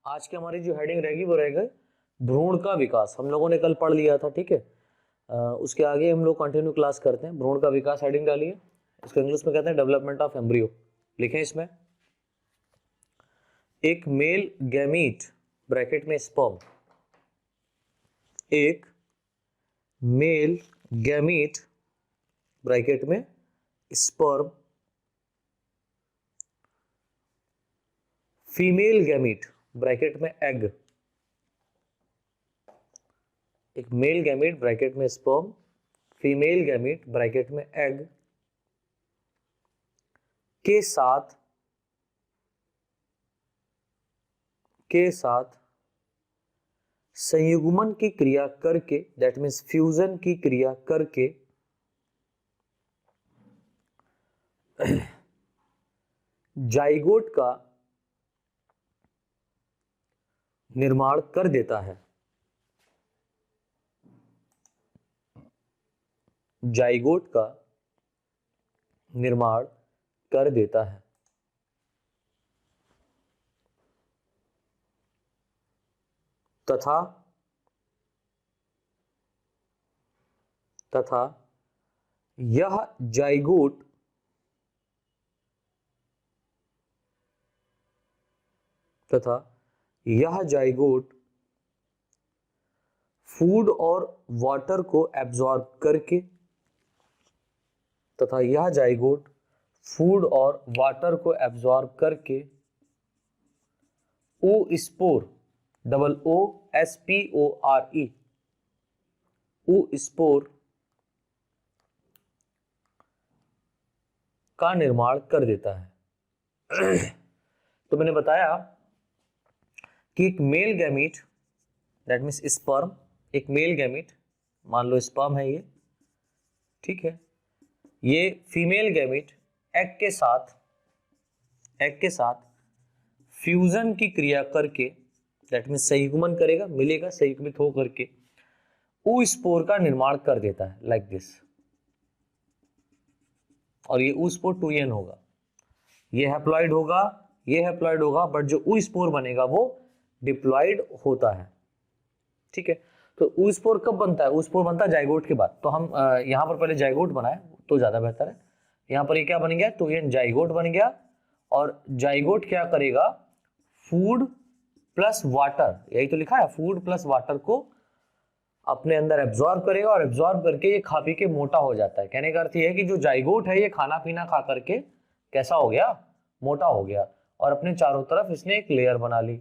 आज की हमारी जो हेडिंग रहेगी वो रहेगा भ्रूण का विकास। हम लोगों ने कल पढ़ लिया था, ठीक है। उसके आगे हम लोग कंटिन्यू क्लास करते हैं। भ्रूण का विकास हेडिंग डालिए, इसको इंग्लिश में कहते हैं डेवलपमेंट ऑफ एम्ब्रियो। लिखें इसमें एक मेल गैमीट ब्रैकेट में स्पर्म, एक मेल गैमीट ब्रैकेट में स्पर्म, फीमेल गैमीट ब्रैकेट में एग, एक मेल गैमीट ब्रैकेट में स्पर्म, फीमेल गैमीट ब्रैकेट में एग के साथ संयुग्मन की क्रिया करके, दैट मीन्स फ्यूजन की क्रिया करके जाइगोट का निर्माण कर देता है। जाइगोट का निर्माण कर देता है तथा यह जाइगोट फूड और वाटर को एब्जॉर्ब करके oospore, oospore का निर्माण कर देता है। तो मैंने बताया कि एक male gamete, that means sperm, एक मेल गैमीट, मान लो स्पर्म है ये, ठीक है। ये फीमेल गैमीट एग के साथ फ्यूजन की क्रिया करके, दैट मीन्स संयुग्मन करेगा, मिलेगा, संयुग्मित हो करके oospore का निर्माण कर देता है, लाइक दिस। और ये oospore 2n होगा, ये हैप्लॉइड होगा, बट जो oospore बनेगा वो डिप्लॉइड होता है, ठीक है। तो oospore कब बनता है? oospore बनता है जाइगोट के बाद। तो हम यहां पर पहले जाइगोट बनाए तो ज्यादा बेहतर है। यहां पर ये क्या बन गया? 2n जाइगोट बन गया। और जाइगोट क्या करेगा? फूड प्लस वाटर, यही तो लिखा है, फूड प्लस वाटर को अपने अंदर एब्जॉर्ब करेगा, और एब्जॉर्ब करके ये खा पी के मोटा हो जाता है। कहने का अर्थ ये है कि जो जाइगोट है ये खाना पीना खा करके कैसा हो गया? मोटा हो गया, और अपने चारों तरफ इसने एक लेयर बना ली।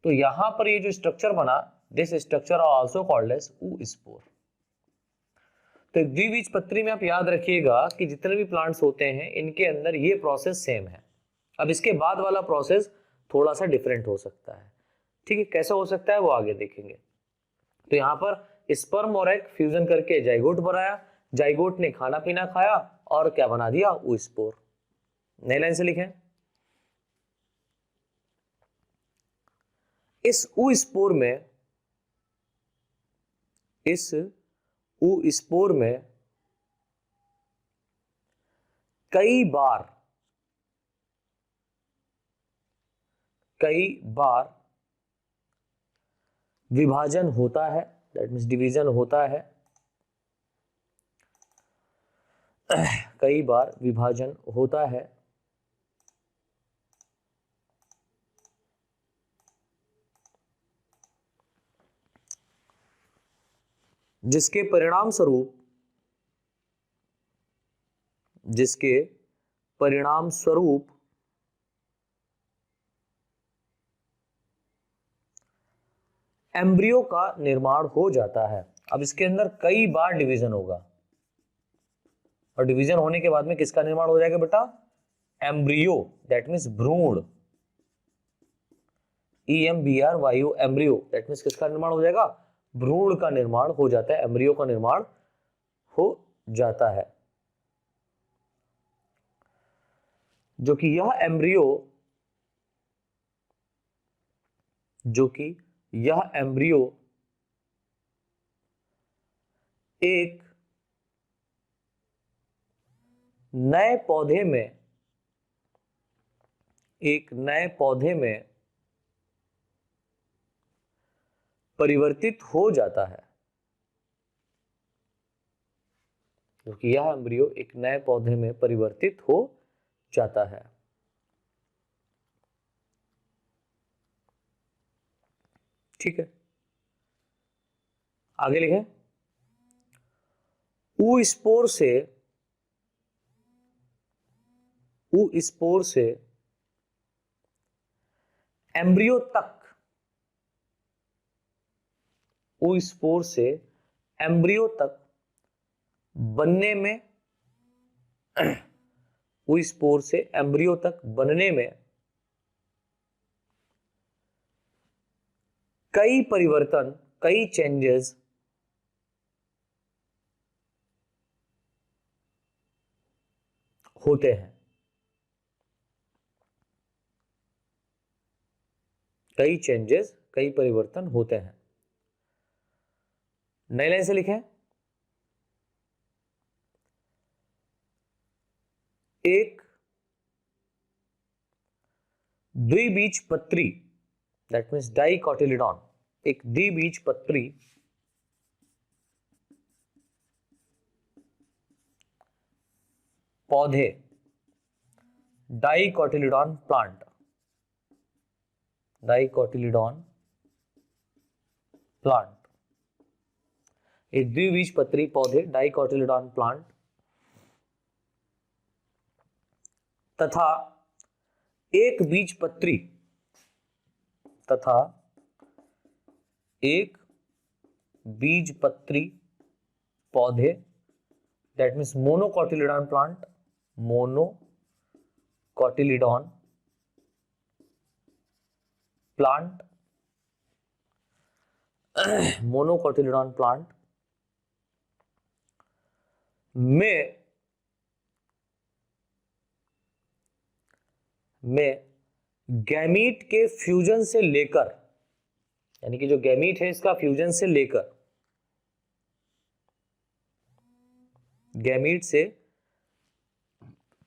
तो यहां पर ये जो स्ट्रक्चर बना, this structure are also called as oospore। तो द्विबीजपत्री में आप याद रखिएगा कि जितने भी प्लांट्स होते हैं इनके अंदर ये प्रोसेस सेम है। अब इसके बाद वाला प्रोसेस थोड़ा सा डिफरेंट हो सकता है, ठीक है। कैसा हो सकता है वो आगे देखेंगे। तो यहां पर स्पर्म और एग फ्यूजन करके जाइगोट बनाया, जाइगोट ने खाना पीना खाया और क्या बना दिया? oospore। नई लाइन से लिखें, इस oospore में कई बार विभाजन होता है, दैट मीन्स डिवीजन होता है, कई बार विभाजन होता है, जिसके परिणाम स्वरूप एम्ब्रियो का निर्माण हो जाता है। अब इसके अंदर कई बार डिवीजन होगा, और डिवीजन होने के बाद में किसका निर्माण हो जाएगा बेटा? एम्ब्रियो, दैट मीन्स भ्रूण, EMBRYO, एम्ब्रियो, दैट मीन्स किसका निर्माण हो जाएगा? भ्रूण का निर्माण हो जाता है, एम्ब्रियो का निर्माण हो जाता है। जो कि यह एम्ब्रियो एक नए पौधे में परिवर्तित हो जाता है, क्योंकि यह एम्ब्रियो एक नए पौधे में परिवर्तित हो जाता है। ठीक है, आगे लिखें। ऊ स्पोर से एम्ब्रियो तक, ऊ स्पोर से एम्ब्रियो तक बनने में ऊ स्पोर से एम्ब्रियो तक बनने में कई परिवर्तन, कई चेंजेस होते हैं। कई चेंजेस, कई परिवर्तन होते हैं। नई लाइन से लिखें। एक द्विबीजपत्री, दैट मीन्स डाइकोटिलिडॉन, एक द्विबीजपत्री पौधे, डाइकोटिलिडॉन प्लांट, डाइकोटिलिडॉन प्लांट, एक द्विबीजपत्री पौधे डाइकोटिलिडॉन प्लांट तथा एक बीजपत्री पौधे, that means monocotyledon plant, monocotyledon plant, monocotyledon plant में गैमीट के फ्यूजन से लेकर, यानी कि जो गैमीट है इसका फ्यूजन से लेकर, गैमीट से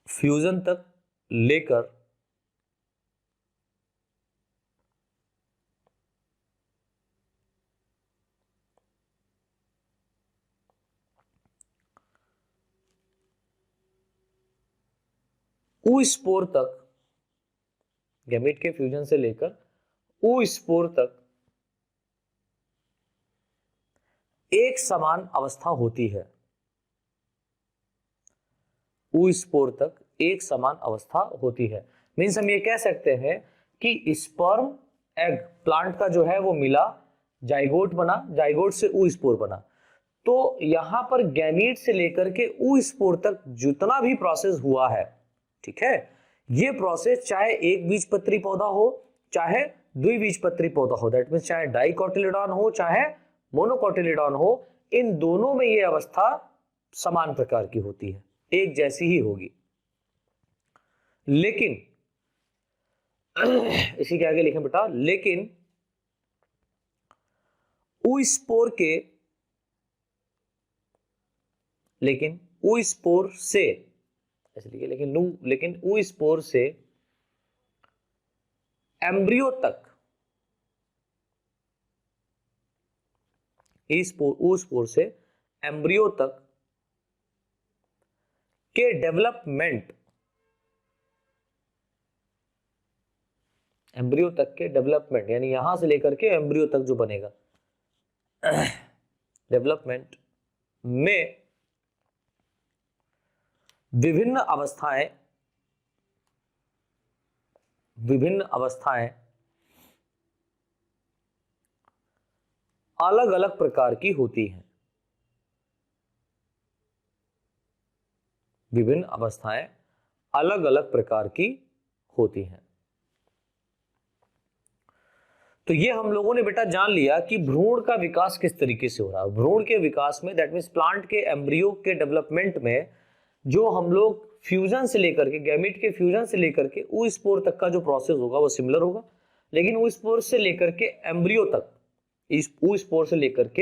फ्यूजन तक लेकर ऊ स्पोर तक, गैमीट के फ्यूजन से लेकर ऊ स्पोर तक एक समान अवस्था होती है। ऊ स्पोर तक एक समान अवस्था होती है। मीन्स हम ये कह सकते हैं कि स्पर्म एग प्लांट का जो है वो मिला, जाइगोट बना, जाइगोट से ऊ स्पोर बना। तो यहां पर गैमीट से लेकर के ऊ स्पोर तक जितना भी प्रोसेस हुआ है, ठीक है, ये प्रोसेस चाहे एक बीजपत्री पौधा हो चाहे द्विबीजपत्री पौधा हो, दैट मीन्स चाहे डाइकोटिलिडॉन हो चाहे मोनोकोटिलिडॉन हो, इन दोनों में ये अवस्था समान प्रकार की होती है, एक जैसी ही होगी। लेकिन इसी के आगे लिखें बेटा, लेकिन ऊ स्पोर से, ऐसे लिखिए, लेकिन ऊ स्पोर से एम्ब्रियो तक, ऊ स्पोर से एम्ब्रियो तक के डेवलपमेंट, एम्ब्रियो तक के डेवलपमेंट, यानी यहां से लेकर के एम्ब्रियो तक जो बनेगा, डेवलपमेंट में विभिन्न अवस्थाएं अलग अलग प्रकार की होती हैं। विभिन्न अवस्थाएं अलग अलग प्रकार की होती हैं। तो ये हम लोगों ने बेटा जान लिया कि भ्रूण का विकास किस तरीके से हो रहा है। भ्रूण के विकास में, दैट मीन्स प्लांट के एम्ब्रियो के डेवलपमेंट में, जो हम लोग फ्यूजन से लेकर के, गैमीट के फ्यूजन से लेकर के ऊ स्पोर तक का जो प्रोसेस होगा वो सिमिलर होगा। लेकिन ऊ स्पोर से लेकर के एम्ब्रियो तक, ऊ स्पोर से लेकर के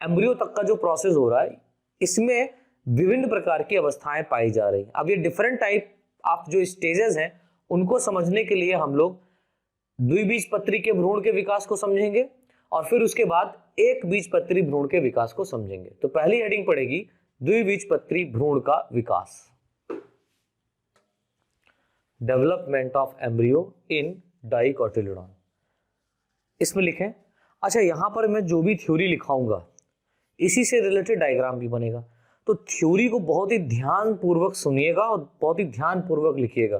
एम्ब्रियो तक का जो प्रोसेस हो रहा है, इसमें विभिन्न प्रकार की अवस्थाएं पाई जा रही हैं। अब ये डिफरेंट टाइप ऑफ जो स्टेजेस हैं उनको समझने के लिए हम लोग द्विबीजपत्री के भ्रूण के विकास को समझेंगे और फिर उसके बाद एक बीजपत्री भ्रूण के विकास को समझेंगे। तो पहली हेडिंग पड़ेगी द्विबीजपत्री भ्रूण का विकास, डेवलपमेंट ऑफ एम्ब्रियो इन डाइकोटिलेडॉन। इसमें लिखें, अच्छा यहां पर मैं जो भी थ्योरी लिखाऊंगा इसी से रिलेटेड डायग्राम भी बनेगा, तो थ्योरी को बहुत ही ध्यान पूर्वक सुनिएगा और बहुत ही ध्यान पूर्वक लिखिएगा,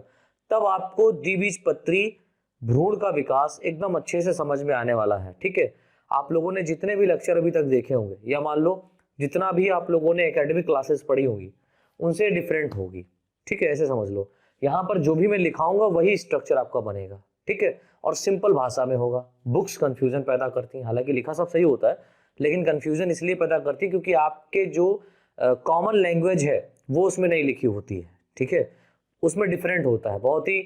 तब आपको द्विबीजपत्री भ्रूण का विकास एकदम अच्छे से समझ में आने वाला है। ठीक है, आप लोगों ने जितने भी लेक्चर अभी तक देखे होंगे या मान लो जितना भी आप लोगों ने एकेडमिक क्लासेस पढ़ी होंगी उनसे डिफरेंट होगी। ठीक है, ऐसे समझ लो, यहाँ पर जो भी मैं लिखाऊंगा वही स्ट्रक्चर आपका बनेगा। ठीक है, और सिंपल भाषा में होगा। बुक्स कंफ्यूजन पैदा करती हैं, हालांकि लिखा सब सही होता है लेकिन कंफ्यूजन इसलिए पैदा करती है क्योंकि आपके जो कॉमन लैंग्वेज है वो उसमें नहीं लिखी होती है। ठीक है, उसमें डिफरेंट होता है, बहुत ही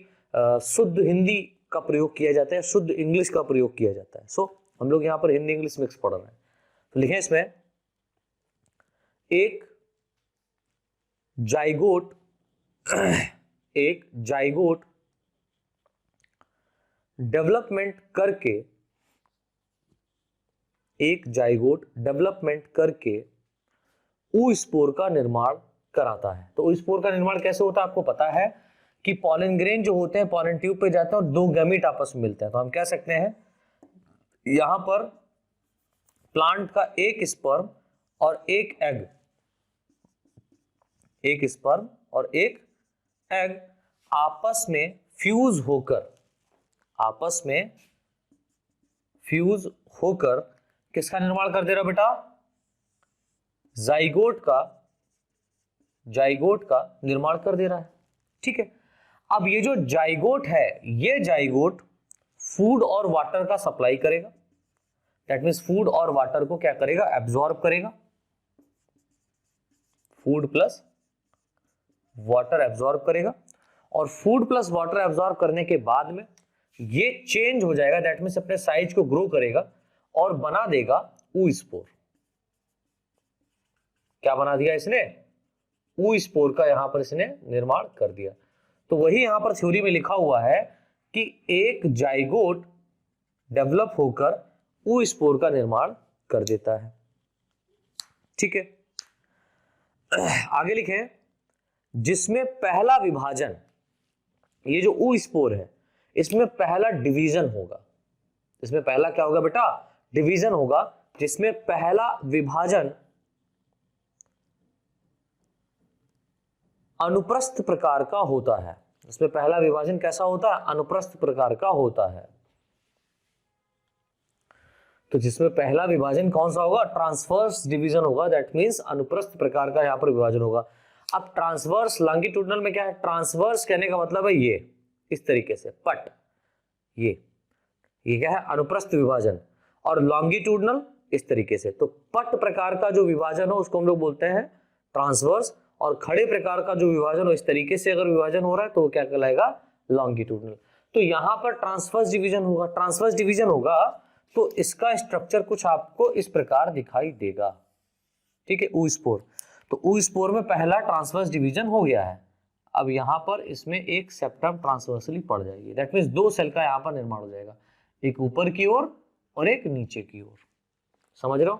शुद्ध हिंदी का प्रयोग किया जाता है, शुद्ध इंग्लिश का प्रयोग किया जाता है। सो हम लोग यहाँ पर हिंदी इंग्लिश मिक्स पढ़ रहे हैं। तो लिखें इसमें, एक जाइगोट डेवलपमेंट करके ऊस्पोर का निर्माण कराता है। तो ऊस्पोर का निर्माण कैसे होता है आपको पता है कि पॉलन ग्रेन जो होते हैं पॉलन ट्यूब पे जाते हैं और दो गैमीट आपस में मिलते हैं। तो हम कह सकते हैं यहां पर प्लांट का एक स्पर्म और एक एग आपस में फ्यूज होकर किसका निर्माण कर दे रहा बेटा? जाइगोट का निर्माण कर दे रहा है। ठीक है, अब ये जो जाइगोट है ये जाइगोट फूड और वाटर का सप्लाई करेगा। दैट मींस फूड और वाटर को क्या करेगा? एब्जॉर्ब करेगा। फूड प्लस वाटर एब्जॉर्ब करेगा और फूड प्लस वाटर एब्जॉर्ब करने के बाद में ये चेंज हो जाएगा। दैट मींस अपने साइज को ग्रो करेगा और बना देगा ऊस्पोर। क्या बना दिया इसने? ऊस्पोर का यहां पर इसने निर्माण कर दिया। तो वही यहां पर थ्योरी में लिखा हुआ है कि एक जाइगोट डेवलप होकर ऊस्पोर का निर्माण कर देता है। ठीक है, आगे लिखें, जिसमें पहला विभाजन, ये जो ऊस्पोर है इसमें पहला डिवीजन होगा। इसमें पहला क्या होगा बेटा? डिवीजन होगा, जिसमें पहला विभाजन अनुप्रस्थ प्रकार का होता है। इसमें पहला विभाजन कैसा होता है? अनुप्रस्थ प्रकार का होता है। तो जिसमें पहला विभाजन कौन सा होगा? ट्रांसवर्स डिवीजन होगा। दैट मींस अनुप्रस्थ प्रकार का यहां पर विभाजन होगा। अब ट्रांसवर्स लॉन्गिट्यूडनल में क्या है? ट्रांसवर्स कहने का मतलब है ये इस तरीके से पट, ये क्या है? अनुप्रस्थ विभाजन। और लॉन्गिट्यूडनल इस तरीके से। तो पट प्रकार का जो विभाजन हो उसको हम लोग बोलते हैं ट्रांसवर्स, और खड़े प्रकार का जो विभाजन हो इस तरीके से अगर विभाजन हो रहा है तो वो क्या कहलाएगा? लॉन्गिट्यूडनल। तो यहां पर ट्रांसवर्स डिवीजन होगा। ट्रांसवर्स डिवीजन होगा तो इसका स्ट्रक्चर कुछ आपको इस प्रकार दिखाई देगा। ठीक है, ऊस्पोर। तो ऊस्पोर में पहला ट्रांसवर्स डिवीजन हो गया है। अब यहां पर इसमें एक सेप्टम ट्रांसवर्सली पड़ जाएगी। दैट मींस दो सेल का यहां पर निर्माण हो जाएगा, एक ऊपर की ओर और एक नीचे की ओर। समझ रहे हो?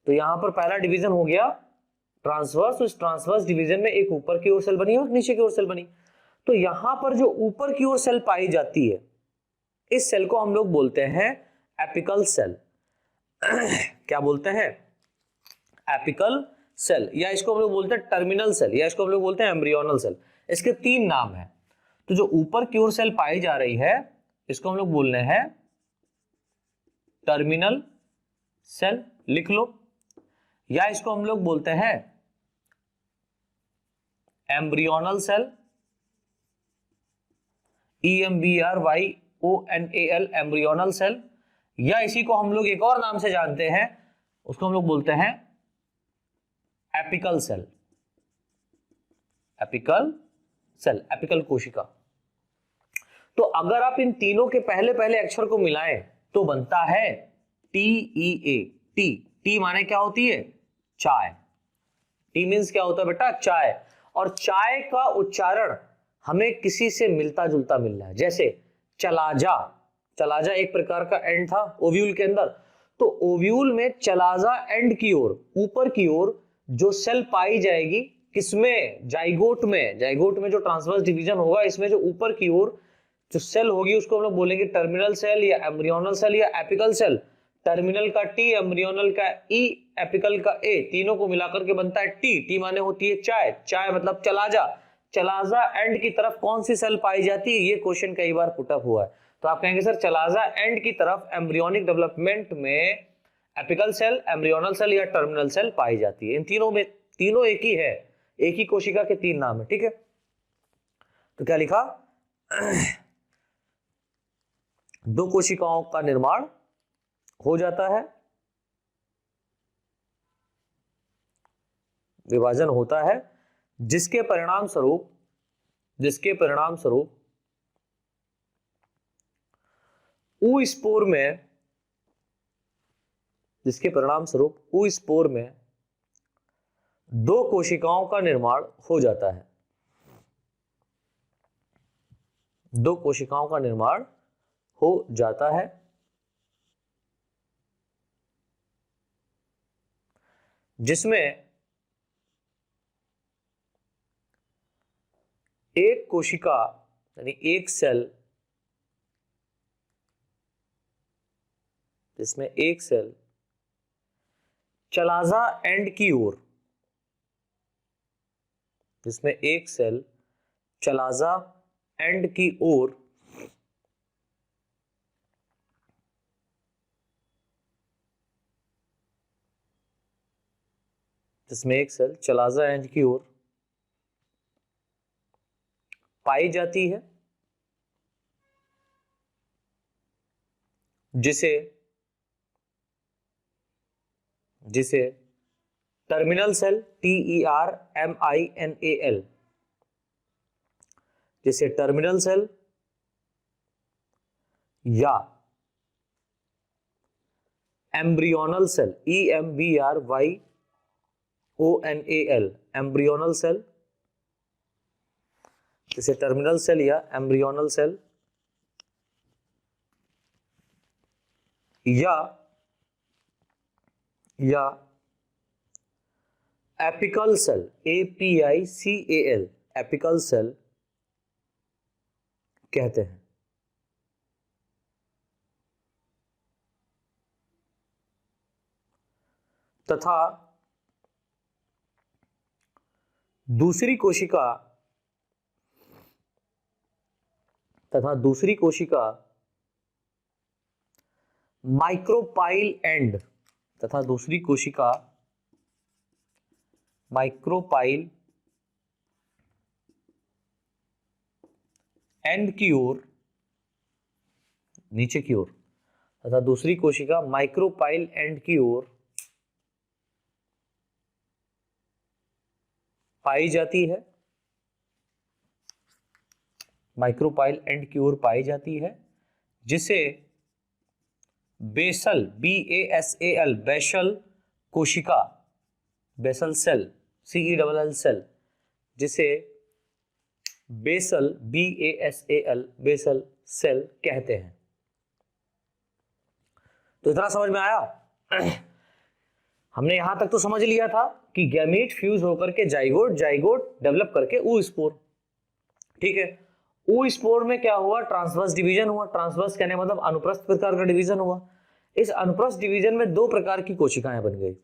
तो यहां पर पहला डिवीजन हो गया ट्रांसवर्स। उस ट्रांसवर्स डिवीजन में एक ऊपर की ओर सेल बनी और नीचे की ओर सेल बनी। तो यहां पर जो ऊपर की ओर सेल पाई जाती है इस सेल को हम लोग बोलते हैं एपिकल सेल। क्या बोलते हैं? एपिकल सेल, या इसको हम लोग बोलते हैं टर्मिनल सेल, या इसको हम लोग बोलते हैं एम्ब्रियोनल सेल। इसके तीन नाम है। तो जो ऊपर की ओर सेल पाई जा रही है इसको हम लोग बोल रहे हैं टर्मिनल सेल, लिख लो। या इसको हम लोग बोलते हैं embryonal cell, EMBRYONAL, embryonal cell. या इसी को हम लोग एक और नाम से जानते हैं, उसको हम लोग बोलते हैं apical cell. Apical cell, apical कोशिका। तो अगर आप इन तीनों के पहले पहले अक्षर को मिलाएं तो बनता है TEA। टी माने क्या होती है? चाय। टी मीन्स क्या होता है बेटा? चाय। और चाय का उच्चारण हमें किसी से मिलता जुलता मिल रहा है, जैसे चला जा। चला जा एक प्रकार का एंड था ओव्यूल के अंदर, तो ओव्यूल में चलाजा एंड की ओर, ऊपर की ओर जो सेल पाई जाएगी, किसमें, जाइगोट में। जाइगोट में जो ट्रांसवर्स डिवीजन होगा, इसमें जो ऊपर की ओर जो सेल होगी उसको हम लोग बोलेंगे टर्मिनल सेल या एम्ब्रियोनल सेल या एपिकल सेल। टर्मिनल का टी, एम्ब्रियोनल का ई, एपिकल का ए, तीनों को मिलाकर के बनता है टी। टी माने होती है चाय, चाय मतलब चलाजा। चलाजा एंड की तरफ कौन सी सेल पाई जाती है, ये क्वेश्चन कई बार पुट अप हुआ है। तो आप कहेंगे सर चलाजा एंड की तरफ एम्ब्रियोनिक डेवलपमेंट में एपिकल सेल, एम्ब्रियोनल सेल या टर्मिनल सेल पाई जाती है। इन तीनों में, तीनों एक ही है, एक ही कोशिका के तीन नाम है, ठीक है। तो क्या लिखा, दो कोशिकाओं का निर्माण हो जाता है, विभाजन होता है, जिसके परिणाम स्वरूप ऊ स्पोर में दो कोशिकाओं का निर्माण हो जाता है, दो कोशिकाओं का निर्माण हो जाता है, जिसमें एक कोशिका यानी एक सेल, जिसमें एक सेल चलाजा एंड की ओर, जिसमें एक सेल चलाजा एंड की ओर जिसमें एक सेल चलाजा एंड की ओर पाई जाती है, जिसे टर्मिनल सेल, TERMINAL, जिसे टर्मिनल सेल या embryonal cell, EMBRYONAL, embryonal cell, जिसे टर्मिनल सेल या एम्ब्रियोनल सेल या apical cell, APICAL, apical cell कहते हैं। तथा दूसरी कोशिका माइक्रोपाइल एंड, की ओर, नीचे की ओर, तथा दूसरी कोशिका माइक्रोपाइल एंड की ओर पाई जाती है, माइक्रोपाइल एंड की ओर पाई जाती है, जिसे बेसल, BASAL, बेसल कोशिका, बेसल सेल, CELL सेल, जिसे बेसल, BASAL, बेसल सेल कहते हैं। तो इतना समझ में आया? हमने यहां तक तो समझ लिया था कि गैमीट फ्यूज होकर के जाइगोट, जाइगोट डेवलप करके ऊ स्पोर, ठीक है। ऊ स्पोर में क्या हुआ, ट्रांसवर्स डिवीजन हुआ। ट्रांसवर्स कहने मतलब अनुप्रस्थ प्रकार का डिवीजन हुआ। इस अनुप्रस्थ डिवीजन में दो प्रकार की कोशिकाएं बन गई।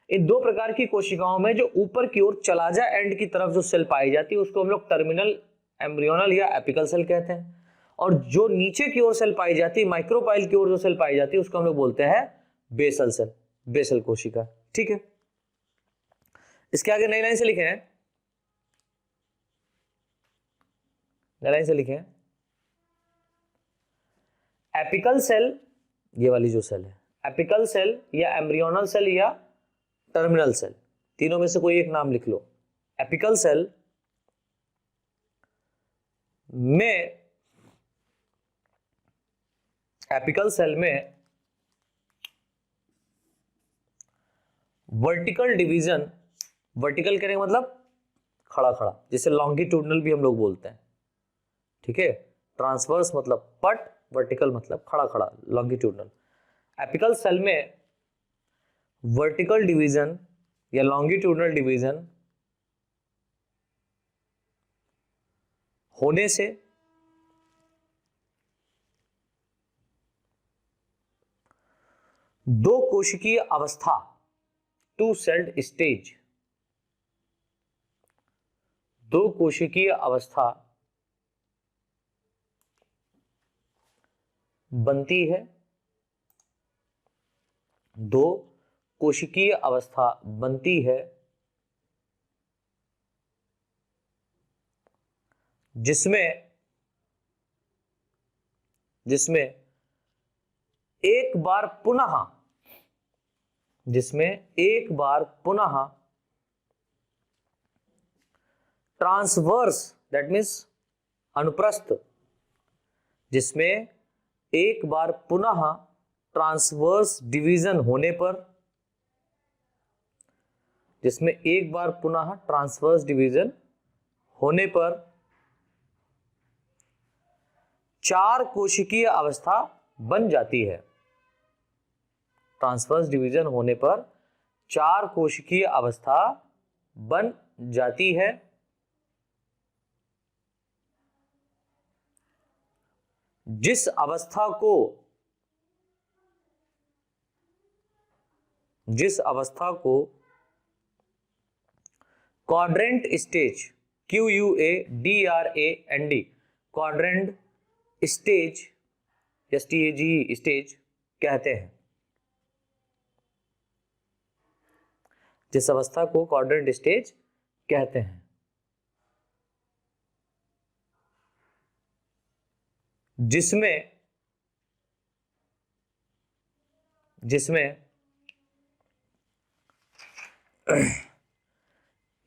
इन दो प्रकार की कोशिकाओं में जो ऊपर की ओर चलाजा एंड की तरफ जो सेल पाई जाती है उसको हम लोग टर्मिनल, एम्ब्रियोनल या एपिकल सेल कहते हैं, और जो नीचे की ओर सेल पाई जाती है, माइक्रोपाइल की ओर जो सेल पाई जाती है उसको हम लोग बोलते हैं बेसल सेल, बेसल कोशिका, ठीक है। इसके आगे नई लाइन से लिखे हैं, नई लाइन से लिखे हैं, एपिकल सेल, ये वाली जो सेल है, एपिकल सेल या एम्ब्रियोनल सेल या टर्मिनल सेल, तीनों में से कोई एक नाम लिख लो। एपिकल सेल में वर्टिकल डिवीजन, वर्टिकल कहने का मतलब खड़ा खड़ा, जिसे लॉन्गिट्यूडनल भी हम लोग बोलते हैं, ठीक है। ट्रांसवर्स मतलब पट, वर्टिकल मतलब खड़ा खड़ा, लॉन्गिट्यूडनल। एपिकल सेल में वर्टिकल डिवीजन या लॉन्गिट्यूडनल डिवीजन होने से दो कोशिकीय अवस्था, टू सेल्ड स्टेज, दो कोशिकीय अवस्था बनती है, दो कोशिकीय अवस्था बनती है जिसमें एक बार पुनः ट्रांसवर्स, दैट मीन्स अनुप्रस्थ, जिसमें एक बार पुनः ट्रांसवर्स डिवीजन होने पर, जिसमें एक बार पुनः ट्रांसवर्स डिवीजन होने पर चार कोशिकीय अवस्था बन जाती है। ट्रांसवर्स डिवीजन होने पर चार कोशिकीय अवस्था बन जाती है, जिस अवस्था को quadrant stage, QUADRAND, quadrant stage, STAGE stage कहते हैं। जिस अवस्था को क्वाड्रेंट स्टेज कहते हैं, जिसमें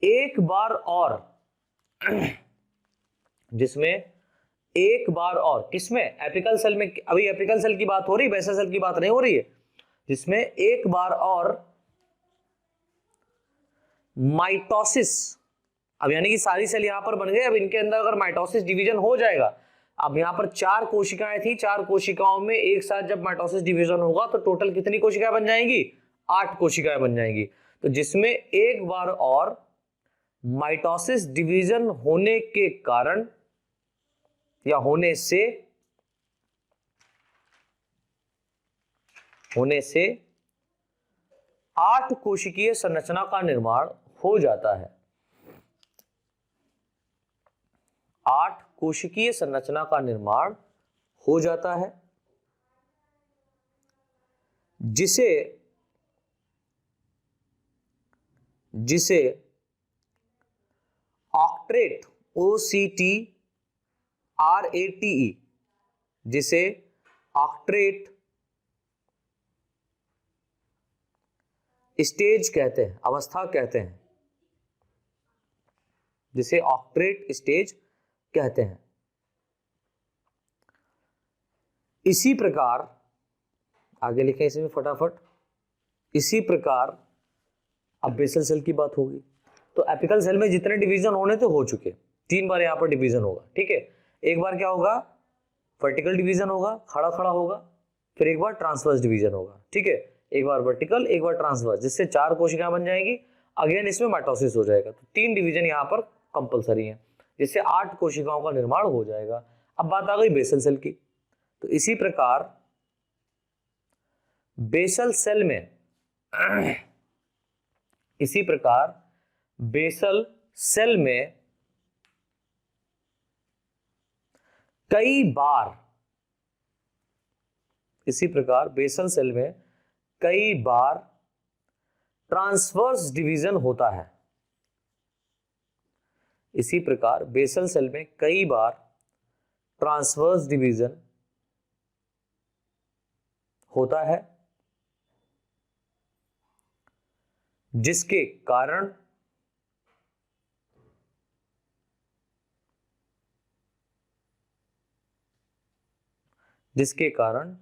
एक बार और किसमें, एपिकल सेल में, अभी एपिकल सेल की बात हो रही, बेसल सेल की बात नहीं हो रही है, जिसमें एक बार और माइटोसिस, अब यानी कि सारी सेल यहां पर बन गए, अब इनके अंदर अगर माइटोसिस डिवीजन हो जाएगा, अब यहां पर चार कोशिकाएं थी, चार कोशिकाओं में एक साथ जब माइटोसिस डिवीजन होगा तो टोटल कितनी कोशिकाएं बन जाएंगी, 8 कोशिकाएं बन जाएंगी। तो जिसमें एक बार और माइटोसिस डिवीजन होने के कारण या होने से 8 कोशिकीय संरचना का निर्माण हो जाता है। 8 कोशिकीय संरचना का निर्माण हो जाता है, जिसे ऑक्ट्रेट, OCTRATE, जिसे ऑक्ट्रेट स्टेज कहते हैं, अवस्था कहते हैं, जिसे ऑक्ट्रेट स्टेज कहते हैं। इसी प्रकार आगे लिखें इसमें फटाफट, इसी प्रकार अब बेसल सेल की बात होगी। तो एपिकल सेल में जितने डिवीजन होने थे हो चुके, 3 बार यहां पर डिवीजन होगा, ठीक है। एक बार क्या होगा, वर्टिकल डिवीजन होगा, खड़ा खड़ा होगा, फिर एक बार ट्रांसवर्स डिवीजन होगा, ठीक है। एक बार वर्टिकल, एक बार ट्रांसवर्स, जिससे 4 कोशिकाएं बन जाएगी, अगेन इसमें माइटोसिस हो जाएगा। तो 3 डिवीजन यहां पर कंपलसरी है, जिससे 8 कोशिकाओं का निर्माण हो जाएगा। अब बात आ गई बेसल सेल की। तो इसी प्रकार बेसल सेल में कई बार ट्रांसवर्स डिवीजन होता है। इसी प्रकार बेसल सेल में कई बार ट्रांसवर्स डिवीजन होता है, जिसके कारण जिसके कारण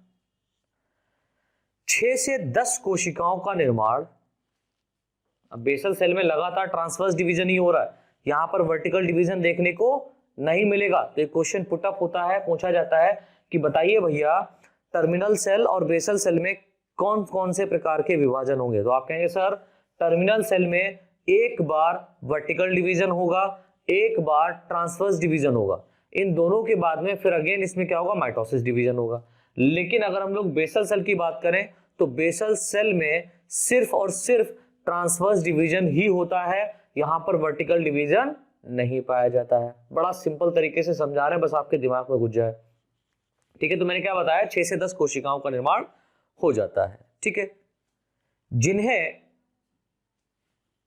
6 से 10 कोशिकाओं का निर्माण। अब बेसल सेल में लगातार ट्रांसवर्स डिवीजन ही हो रहा है, यहां पर वर्टिकल डिवीजन देखने को नहीं मिलेगा। तो एक क्वेश्चन पुटअप होता है, पूछा जाता है कि बताइए भैया टर्मिनल सेल और बेसल सेल में कौन कौन से प्रकार के विभाजन होंगे? तो आप कहेंगे सर टर्मिनल सेल में एक बार वर्टिकल डिवीजन होगा, एक बार ट्रांसवर्स डिवीजन होगा, इन दोनों के बाद में फिर अगेन इसमें क्या होगा? माइटोसिस डिवीजन होगा। लेकिन अगर हम लोग बेसल सेल की बात करें तो बेसल सेल में सिर्फ और सिर्फ ट्रांसवर्स डिवीजन ही होता है, यहां पर वर्टिकल डिवीजन नहीं पाया जाता है। बड़ा सिंपल तरीके से समझा रहे हैं, बस आपके दिमाग में घुस जाए। ठीक है, तो मैंने क्या बताया, 6 से 10 कोशिकाओं का निर्माण हो जाता है। ठीक है,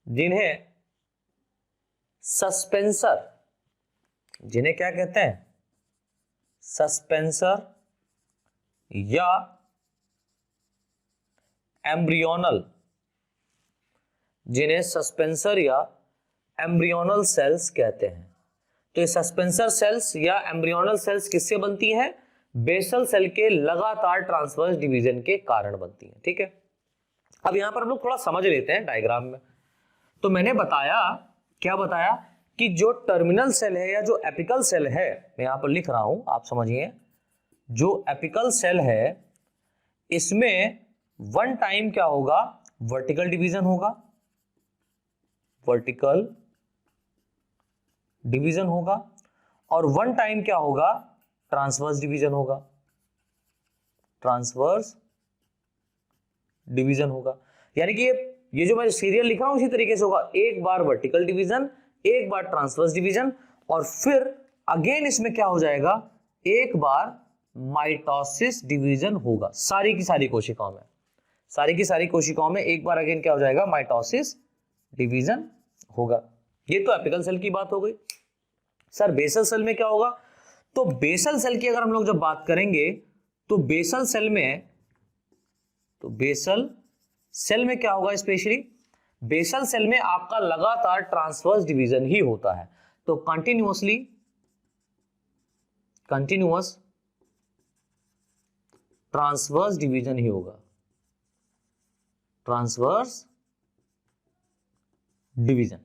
जिन्हें सस्पेंसर, जिन्हें क्या कहते हैं? सस्पेंसर या एम्ब्रियोनल, जिन्हें सस्पेंसर या एम्ब्रियोनल सेल्स कहते हैं। तो ये सस्पेंसर सेल्स या एम्ब्रियोनल सेल्स किससे बनती हैं? बेसल सेल के लगातार ट्रांसवर्स डिवीजन के कारण बनती हैं। ठीक है, अब यहां पर हम लोग थोड़ा समझ लेते हैं डायग्राम में। तो मैंने बताया, क्या बताया कि जो टर्मिनल सेल है या जो एपिकल सेल है, मैं यहां पर लिख रहा हूं, आप समझिए, जो एपिकल सेल है इसमें वन टाइम क्या होगा? वर्टिकल डिवीजन होगा, वर्टिकल डिवीजन होगा, और वन टाइम क्या होगा? ट्रांसवर्स डिवीजन होगा, ट्रांसवर्स डिवीजन होगा। यानी कि ये जो मैं सीरियल लिख रहा हूं उसी तरीके से होगा, एक बार वर्टिकल डिवीजन, एक बार ट्रांसवर्स डिवीजन, और फिर अगेन इसमें क्या हो जाएगा? एक बार माइटोसिस डिवीजन होगा। सारी की सारी कोशिकाओं में, सारी की सारी कोशिकाओं में एक बार अगेन क्या हो जाएगा? माइटोसिस डिवीजन होगा। ये तो एपिकल सेल की बात हो गई। सर बेसल सेल में क्या होगा? तो बेसल सेल की अगर हम लोग जब बात करेंगे तो बेसल सेल में, क्या होगा? स्पेशली बेसल सेल में आपका लगातार ट्रांसवर्स डिवीजन ही होता है। तो कंटिन्यूअस ट्रांसवर्स डिवीजन ही होगा, ट्रांसवर्स डिवीजन।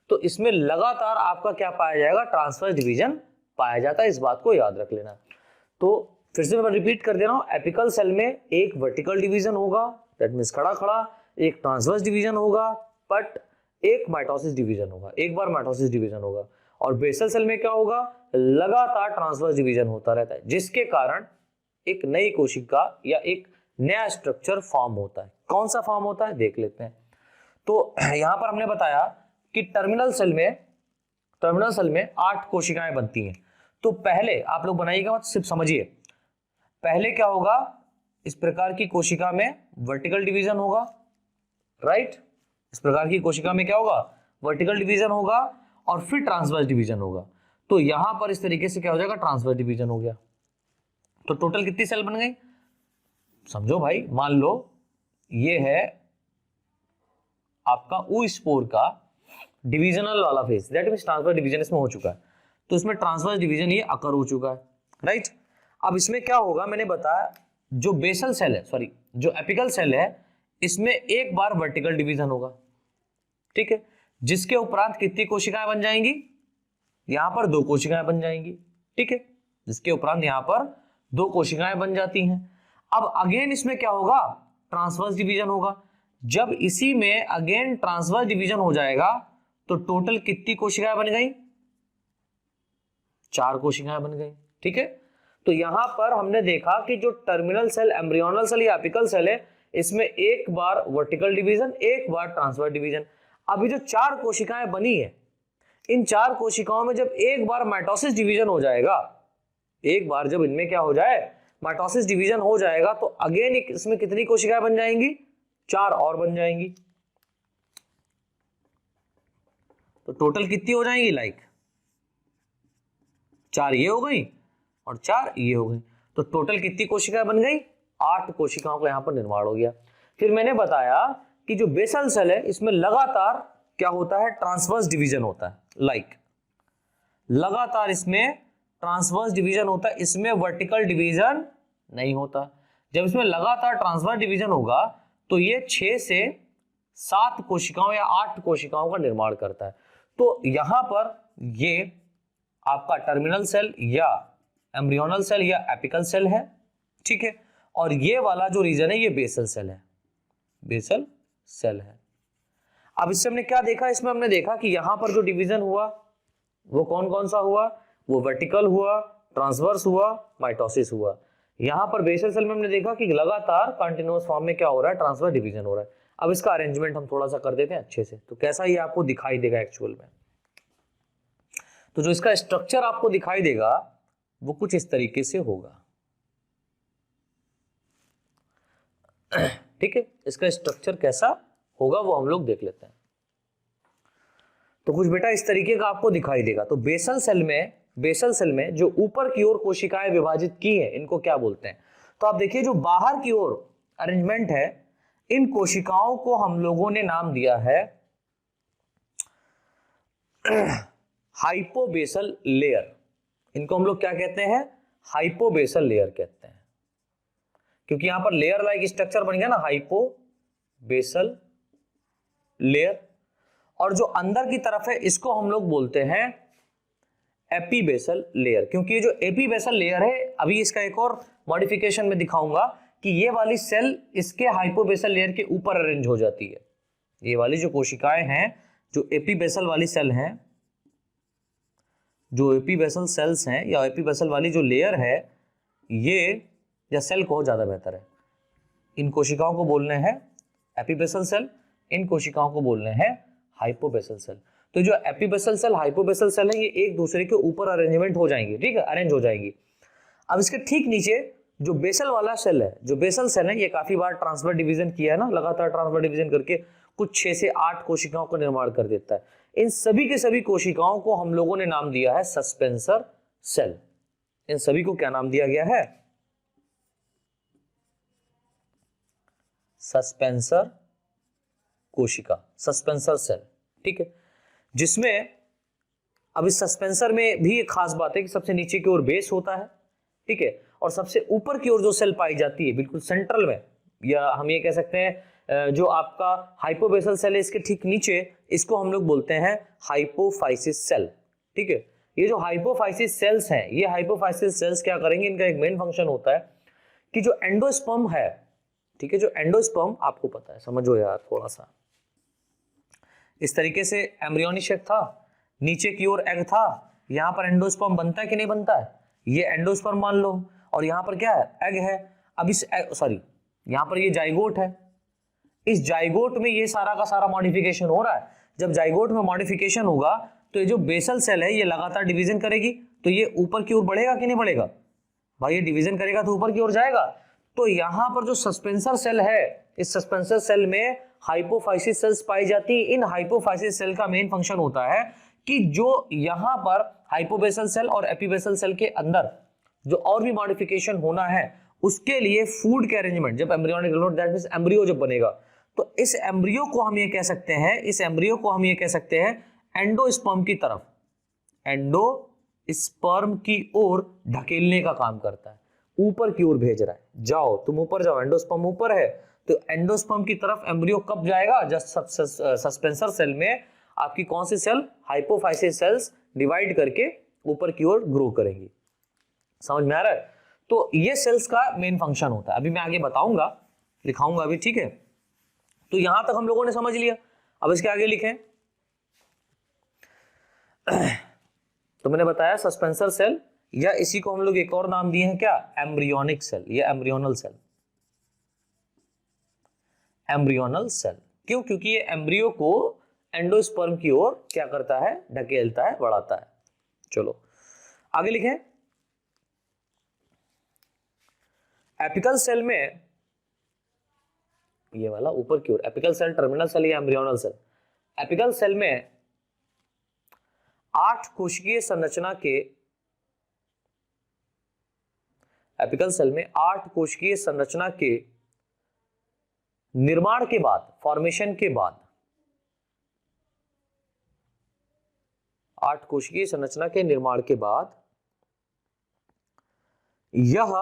तो इसमें लगातार आपका क्या पाया जाएगा? ट्रांसवर्स डिवीजन पाया जाता है, इस बात को याद रख लेना। तो फिर से मैं रिपीट कर दे रहा हूं, एपिकल सेल में एक वर्टिकल डिवीजन होगा, दैट मींस खड़ा खड़ा, एक ट्रांसवर्स डिवीजन होगा, बट एक माइटोसिस डिवीजन होगा, एक बार माइटोसिस डिवीजन होगा। और बेसल सेल में क्या होगा? लगातार ट्रांसवर्स डिवीजन होता रहता है, जिसके कारण एक नई कोशिका या एक नया स्ट्रक्चर फॉर्म होता है। कौन सा फॉर्म होता है देख लेते हैं। तो यहां पर हमने बताया कि टर्मिनल सेल में 8 कोशिकाएं बनती हैं। तो पहले आप लोग बनाइएगा, मत सिर्फ समझिए। पहले क्या होगा? इस प्रकार की कोशिका में वर्टिकल डिवीजन होगा, राइट? इस प्रकार की कोशिका में क्या होगा? वर्टिकल डिवीजन होगा, और फिर ट्रांसवर्स डिवीजन होगा। तो यहां पर इस तरीके से क्या हो जाएगा? ट्रांसवर्स डिवीजन हो गया। तो टोटल कितनी सेल बन गई? समझो भाई, मान लो ये है आपका ओ स्पोर का डिविजनल वाला phase, that means transverse division इसमें हो चुका है। तो इसमें ट्रांसवर्स डिवीजन ये अकर हो चुका है, राइट? अब इसमें क्या होगा? मैंने बताया जो बेसल सेल है, सॉरी जो एपिकल सेल है, इसमें एक बार वर्टिकल डिवीजन होगा, ठीक है, जिसके उपरांत कितनी कोशिकाएं बन जाएंगी? यहां पर 2 कोशिकाएं बन जाएंगी, ठीक है, जिसके उपरांत यहां पर 2 कोशिकाएं बन जाती हैं। अब अगेन इसमें क्या होगा? ट्रांसवर्स डिवीजन होगा। जब इसी में अगेन ट्रांसवर्स डिवीजन हो जाएगा तो टोटल कितनी कोशिकाएं बन गई? 4 कोशिकाएं बन गई, ठीक है। तो यहां पर हमने देखा कि जो टर्मिनल सेल, एम्ब्रियोनल सेल या एपिकल सेल है, इसमें एक बार वर्टिकल डिवीजन, एक बार ट्रांसवर्स डिवीजन। अभी जो 4 कोशिकाएं बनी है, इन 4 कोशिकाओं में जब एक बार माइटोसिस डिवीजन हो जाएगा, एक बार जब इनमें क्या हो जाए? माइटोसिस डिवीजन हो जाएगा, तो अगेन इसमें कितनी कोशिकाएं बन जाएंगी? 4 और बन जाएंगी। तो टोटल कितनी हो जाएंगी? लाइक 4 ये हो गई और 4 ये हो गई। तो टोटल कितनी कोशिकाएं बन गई? 8 कोशिकाओं का यहां पर निर्माण हो गया। फिर मैंने बताया कि जो बेसल सेल है, इसमें लगातार क्या होता है? ट्रांसवर्स डिवीजन होता है। लाइक लगातार इसमें ट्रांसवर्स डिवीजन होता है, इसमें वर्टिकल डिवीजन नहीं होता। जब इसमें लगातार ट्रांसवर्स डिवीजन होगा तो ये 6 से 7 कोशिकाओं या 8 कोशिकाओं का निर्माण करता है। तो यहां पर ये आपका टर्मिनल सेल या एम्ब्रियोनल सेल या एपिकल सेल है, ठीक है। और ये वाला जो रीजन है ये बेसल सेल है, बेसल सेल है। अब इससे हमने क्या देखा, इसमें हमने देखा कि यहां पर जो डिवीजन हुआ वो कौन कौन सा हुआ, वो वर्टिकल हुआ, ट्रांसवर्स हुआ, माइटोसिस हुआ। यहां पर बेसल सेल में हमने देखा कि लगातार कंटिन्यूअस फॉर्म में क्या हो रहा है, ट्रांसवर्स डिवीजन हो रहा है। अब इसका अरेंजमेंट हम थोड़ा सा कर देते हैं अच्छे से, तो कैसा ये आपको दिखाई देगा एक्चुअल में। तो जो इसका स्ट्रक्चर आपको दिखाई देगा वो कुछ इस तरीके से होगा, ठीक है। इसका स्ट्रक्चर कैसा होगा वो हम लोग देख लेते हैं। तो कुछ बेटा इस तरीके का आपको दिखाई देगा। तो बेसल सेल में जो ऊपर की ओर कोशिकाएं विभाजित की है इनको क्या बोलते हैं। तो आप देखिए जो बाहर की ओर अरेंजमेंट है, इन कोशिकाओं को हम लोगों ने नाम दिया है हाइपोबेसल लेयर। इनको हम लोग क्या कहते हैं, हाइपोबेसल लेयर कहते हैं, क्योंकि यहां पर लेयर लाइक स्ट्रक्चर बन गया ना, हाइपोबेसल लेयर। और जो अंदर की तरफ है इसको हम लोग बोलते हैं एपीबेसल लेयर, क्योंकि ये जो एपीबेसल लेयर है, अभी इसका एक और मॉडिफिकेशन में दिखाऊंगा कि ये वाली सेल इसके हाइपोबेसल लेयर के ऊपर अरेंज हो जाती है। ये वाली जो कोशिकाएं हैं, जो एपीबेसल वाली सेल हैं, जो एपीबेसल सेल्स हैं या एपीबेसल वाली जो लेयर है, ये या सेल को ज्यादा बेहतर है, इन कोशिकाओं को बोलने हैं एपीबेसल सेल, इन कोशिकाओं को बोलने हैं हाइपोबेसल सेल। तो जो एपीबेसल सेल, हाइपोबेसल सेल है, ये एक दूसरे के ऊपर अरेंजमेंट हो जाएंगे, ठीक है, अरेंज हो जाएंगी। अब इसके ठीक नीचे जो बेसल वाला सेल है, जो बेसल सेल है, ये काफी बार ट्रांसफर डिवीजन किया है ना, लगातार ट्रांसफर डिवीजन करके कुछ 6 से 8 कोशिकाओं का निर्माण कर देता है। इन सभी के सभी कोशिकाओं को हम लोगों ने नाम दिया है सस्पेंसर सेल। इन सभी को क्या नाम दिया गया है, सस्पेंसर कोशिका, सस्पेंसर सेल, ठीक है। जिसमें अब इस सस्पेंसर में भी एक खास बात है कि सबसे नीचे की ओर बेस होता है, ठीक है, और सबसे ऊपर की ओर जो सेल पाई जाती है बिल्कुल सेंट्रल में, या हम ये कह सकते हैं जो आपका हाइपोबेसल सेल है इसके ठीक नीचे, इसको हम लोग बोलते हैं हाइपोफाइसिस सेल, ठीक है। ये जो हाइपोफाइसिस सेल्स हैं, ये हाइपोफाइसिस सेल्स क्या करेंगे, इनका एक मेन फंक्शन होता है कि जो एंडोस्पर्म है, ठीक है, जो एंडोस्पर्म आपको पता है, समझो यार थोड़ा सा, इस तरीके से एम्ब्रियोनिक शेप था, नीचे की ओर एग था, यहां पर एंडोस्पर्म बनता है कि नहीं बनता है, ये एंडोस्पर्म मान लो, और यहां पर क्या है, एग है। अब इस यहां पर ये जाइगोट है, इस जाइगोट में ये सारा का सारा मॉडिफिकेशन हो रहा है। जब जाइगोट में मॉडिफिकेशन होगा तो ये जो बेसल सेल है ये लगातार डिवीजन करेगी, तो ये ऊपर की ओर बढ़ेगा कि नहीं बढ़ेगा भाई, ये डिवीजन करेगा तो ऊपर की ओर जाएगा। तो यहां पर जो सस्पेंसर सेल है, इस सस्पेंसर सेल में हाइपोफाइसिस सेल्स पाई जाती है। इन हाइपोफाइसिस सेल का मेन फंक्शन होता है कि जो यहां पर हाइपोबेसल सेल और एपीबेसल सेल के अंदर जो और भी मॉडिफिकेशन होना है उसके लिए फूड के अरेंजमेंट, जब embryonic growth, that means embryo जब बनेगा, तो इस एम्ब्रियो को हम ये कह सकते हैं, इस एम्ब्रियो को हम ये कह सकते हैं एंडोस्पर्म की तरफ, एंडोस्पर्म की ओर ढकेलने का काम करता है, ऊपर की ओर भेज रहा है, जाओ तुम ऊपर जाओ, एंडोस्पर्म ऊपर है, तो एंडोस्पर्म की तरफ एम्ब्रियो कब जाएगा, जब सस्पेंसर सेल में आपकी कौन सी सेल, हाइपोफाइसिस सेल्स डिवाइड करके ऊपर की ओर ग्रो करेंगी। समझ में आ रहा है। तो ये सेल्स का मेन फंक्शन होता है, अभी मैं आगे बताऊंगा, लिखाऊंगा अभी, ठीक है। तो यहां तक हम लोगों ने समझ लिया। अब इसके आगे लिखें, तो मैंने बताया सस्पेंसर सेल, या इसी को हम लोग एक और नाम दिए हैं क्या, एम्ब्रियोनिक सेल या एम्ब्रियोनल सेल। एम्ब्रियोनल सेल क्यों, क्योंकि ये एम्ब्रियो को एंडोस्पर्म की ओर क्या करता है, ढकेलता है, बढ़ाता है। चलो आगे लिखें, एपिकल सेल में, ये वाला ऊपर की ओर एपिकल सेल, टर्मिनल सेल या एम्ब्रियोनल सेल। एपिकल सेल में 8 कोशिकीय संरचना के, एपिकल सेल में 8 कोशिकीय संरचना के निर्माण के बाद, फॉर्मेशन के बाद, 8 कोशिकीय संरचना के निर्माण के बाद यह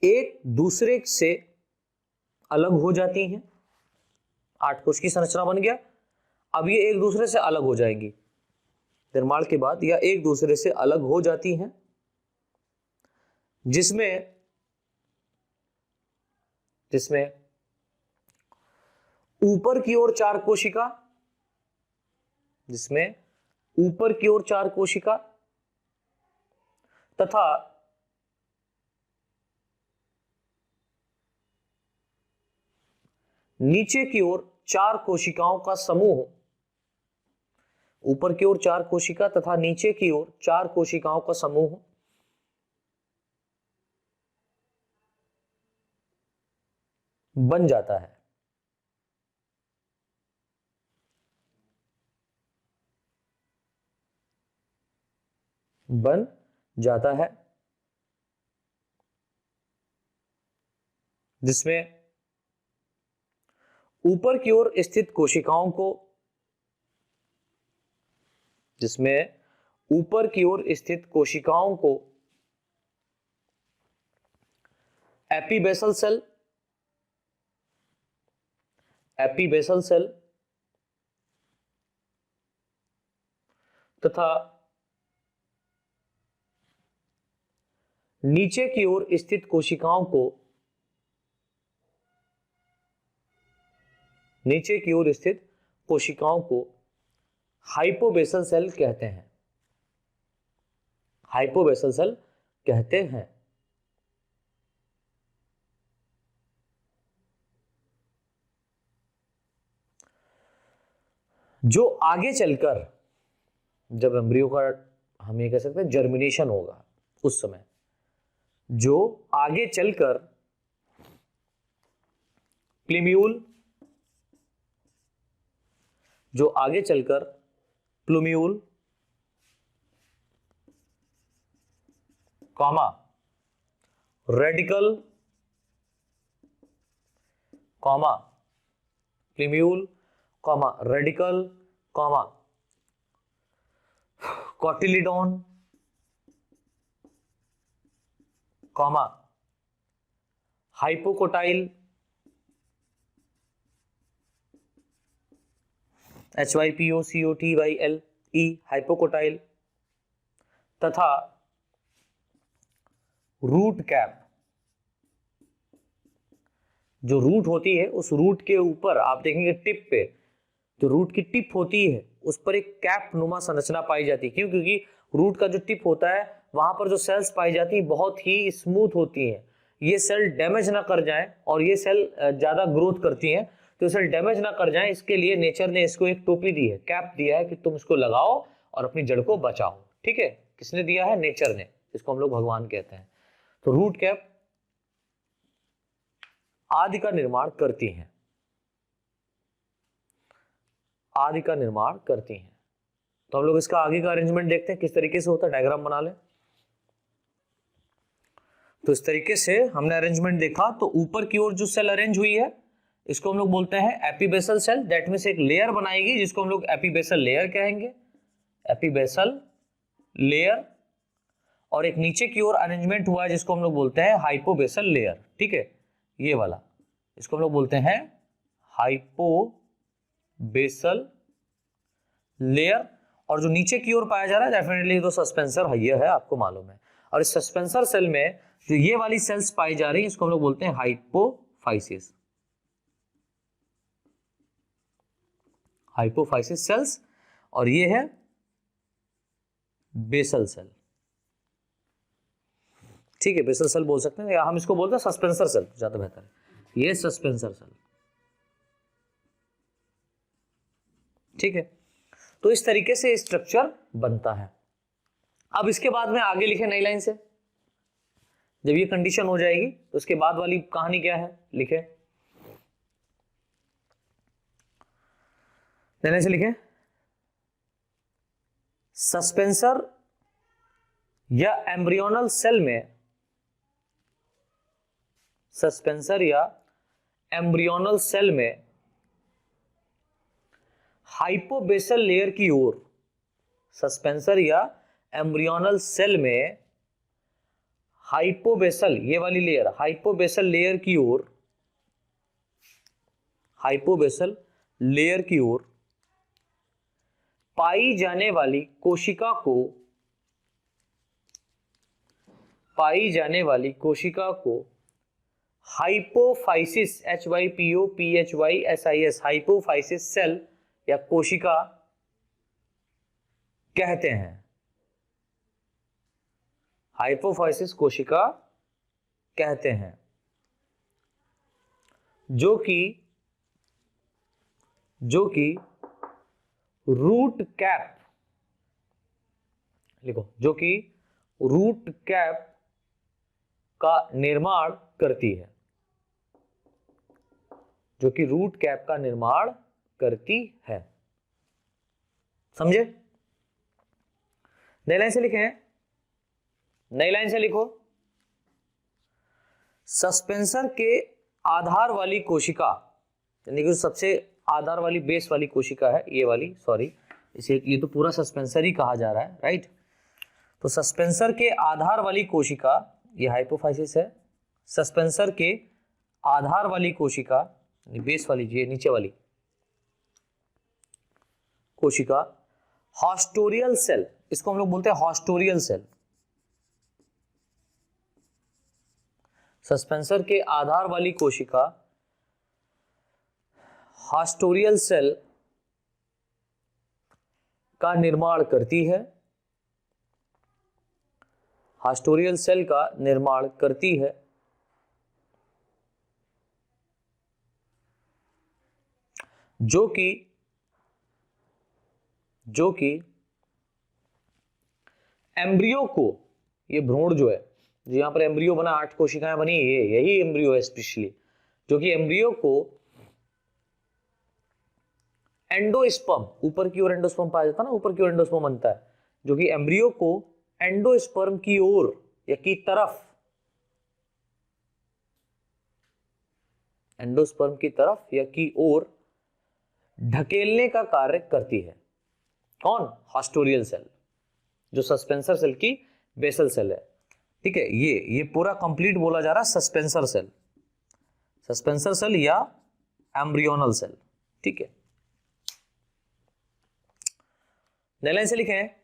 एक दूसरे से अलग हो जाती हैं। 8 कोशिकीय संरचना बन गया, अब ये एक दूसरे से अलग हो जाएंगी। निर्माण के बाद या एक दूसरे से अलग हो जाती हैं, जिसमें ऊपर की ओर 4 कोशिका, जिसमें ऊपर की ओर 4 कोशिका तथा नीचे की ओर 4 कोशिकाओं का समूह, ऊपर की ओर 4 कोशिका तथा नीचे की ओर 4 कोशिकाओं का समूह बन जाता है। बन जाता है, जिसमें ऊपर की ओर स्थित कोशिकाओं को, जिसमें ऊपर की ओर स्थित कोशिकाओं को एपीबेसल सेल, एपीबेसल सेल तथा नीचे की ओर स्थित कोशिकाओं को, नीचे की ओर स्थित कोशिकाओं को हाइपोबेसल सेल कहते हैं, हाइपोबेसल सेल कहते हैं। जो आगे चलकर, जब एम्ब्रियो का हम ये कह सकते हैं जर्मिनेशन होगा, उस समय जो आगे चलकर प्लूम्यूल, जो आगे चलकर plumule comma radical comma plumule comma radical comma cotyledon comma hypocotyl HYPOCOTYLE hypocotyl तथा रूट कैप, जो रूट होती है उस रूट के ऊपर आप देखेंगे टिप पे, जो रूट की टिप होती है उस पर एक कैप नुमा संरचना पाई जाती है। क्यों? क्योंकि रूट का जो टिप होता है वहां पर जो सेल्स पाई जाती है बहुत ही स्मूथ होती हैं, ये सेल डैमेज ना कर जाएं और ये सेल ज्यादा ग्रोथ करती हैं, तो सेल डैमेज ना कर जाएं इसके लिए नेचर ने इसको एक टोपी दी है, कैप दिया है कि तुम इसको लगाओ और अपनी जड़ को बचाओ। ठीक है, किसने दिया है? नेचर ने। इसको हम लोग भगवान कहते हैं। तो रूट कैप आदि का निर्माण करती हैं, आदि का निर्माण करती हैं। तो हम लोग इसका आगे का अरेंजमेंट देखते हैं किस तरीके से होता है, डायग्राम बना लें। तो इस तरीके से हमने अरेंजमेंट देखा। तो ऊपर की ओर जो सेल अरेंज हुई है इसको हम लोग बोलते हैं एपीबेसल सेल, दैट मींस एक लेयर बनाएगी जिसको हम लोग एपीबेसल लेयर कहेंगे, एपीबेसल लेयर। और एक नीचे की ओर अरेंजमेंट हुआ है जिसको हम लोग बोलते हैं हाइपोबेसल लेयर। ठीक है, ये वाला, इसको हम लोग बोलते हैं हाइपोबेसल लेयर। और जो नीचे की ओर पाया जा रहा है डेफिनेटली तो सस्पेंसर ये है, आपको मालूम है। और इस सस्पेंसर सेल में जो ये वाली सेल्स पाई जा रही है इसको हम लोग बोलते हैं हाइपोफाइसिस, हाइपोफाइसिस सेल्स। और ये है बेसल सेल। ठीक है, बेसल सेल बोल सकते हैं या हम इसको बोलते हैं सस्पेंसर सेल, ज्यादा बेहतर है। ये सस्पेंसर सेल। ठीक है, तो इस तरीके से स्ट्रक्चर बनता है। अब इसके बाद में आगे लिखे नई लाइन से, जब ये कंडीशन हो जाएगी तो उसके बाद वाली कहानी क्या है लिखे, नए से लिखे। सस्पेंसर या एम्ब्रियोनल सेल में, सस्पेंसर या एम्ब्रियोनल सेल में हाइपोबेसल लेयर की ओर, सस्पेंसर या एम्ब्रियोनल सेल में हाइपोबेसल, ये वाली लेयर हाइपोबेसल लेयर की ओर, हाइपोबेसल लेयर की ओर पाई जाने वाली कोशिका को हाइपोफाइसिस, HYPOPHYSIS, हाइपोफाइसिस सेल या कोशिका कहते हैं। हाइपोफाइसिस कोशिका कहते हैं, जो कि रूट कैप, लिखो, जो कि रूट कैप का निर्माण करती है, जो कि रूट कैप का निर्माण करती है। समझे? नई लाइन से लिखे, नई लाइन से लिखो, सस्पेंसर के आधार वाली कोशिका, यानी कि सबसे आधार वाली बेस वाली कोशिका है ये वाली, सॉरी इसे, ये तो पूरा सस्पेंसर ही कहा जा रहा है, राइट। तो सस्पेंसर के आधार वाली कोशिका, ये हाइपोफाइसिस है। सस्पेंसर के आधार वाली कोशिका, बेस वाली, ये नीचे वाली कोशिका, हॉस्टोरियल सेल, इसको हम लोग बोलते हैं हॉस्टोरियल सेल। सस्पेंसर के आधार वाली कोशिका हॉस्टोरियल सेल का निर्माण करती है, हॉस्टोरियल सेल का निर्माण करती है, जो कि एम्ब्रियो को, ये भ्रूण जो है, जो यहां पर एम्ब्रियो बना, 8 कोशिकाएं बनी, यही एम्ब्रियो है स्पेशली, जो कि एम्ब्रियो को एंडोस्पर्म, ऊपर की ओर एंडोस्पर्म पाया जाता है ना, ऊपर की ओर एंडोस्पर्म बनता है, जो कि एम्ब्रियो को एंडोस्पर्म की ओर या की तरफ, एंडोस्पर्म की तरफ या की ओर ढकेलने का कार्य करती है। कौन? हॉस्टोरियल सेल, जो सस्पेंसर सेल की बेसल सेल है। ठीक है, ये पूरा कंप्लीट बोला जा रहा है सस्पेंसर सेल, सस्पेंसर सेल या एम्ब्रियोनल सेल। ठीक है, नई लाइन से लिखे हैं,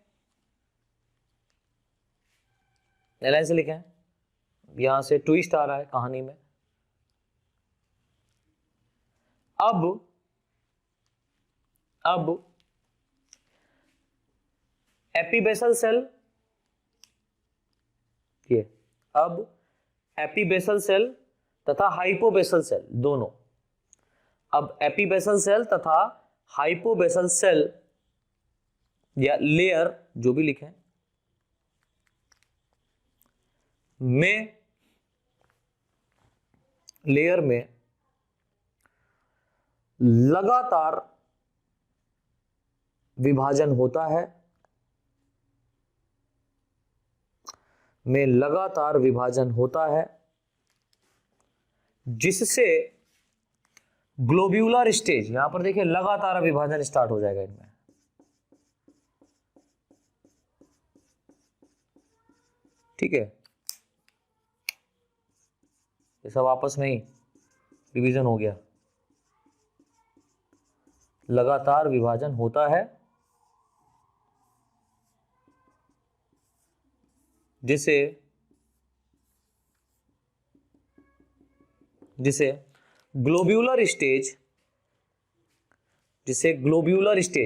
नई लाइन से लिखे हैं, यहां से ट्विस्ट आ रहा है कहानी में। अब एपीबेसल सेल, ये अब एपीबेसल सेल तथा हाइपोबेसल सेल दोनों, अब एपीबेसल सेल तथा हाइपोबेसल सेल या लेयर, जो भी लिखें, में, लेयर में लगातार विभाजन होता है, में लगातार विभाजन होता है, जिससे ग्लोब्यूलर स्टेज, यहां पर देखिए लगातार विभाजन स्टार्ट हो जाएगा इनमें, ठीक है, ये सब आपस में ही डिवीजन हो गया, लगातार विभाजन होता है, जिसे ग्लोब्यूलर स्टेज,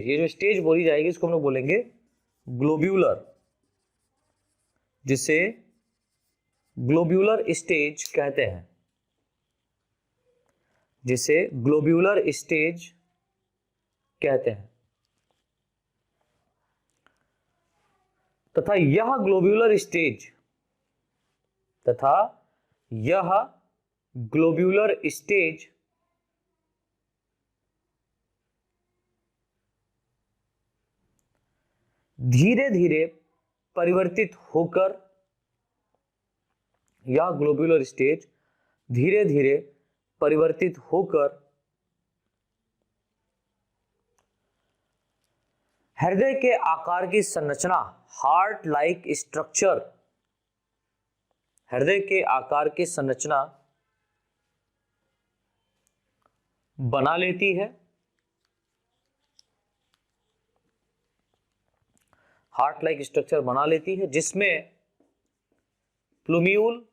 ये जो स्टेज बोली जाएगी इसको हम लोग बोलेंगे ग्लोब्यूलर, जिसे ग्लोब्यूलर स्टेज कहते हैं, जिसे ग्लोब्यूलर स्टेज कहते हैं। तथा यह ग्लोब्यूलर स्टेज धीरे धीरे परिवर्तित होकर, यह ग्लोब्यूलर स्टेज धीरे धीरे परिवर्तित होकर हृदय के आकार की संरचना, हार्ट लाइक स्ट्रक्चर, हृदय के आकार की संरचना बना लेती है, हार्ट लाइक स्ट्रक्चर बना लेती है, जिसमें प्लूम्यूल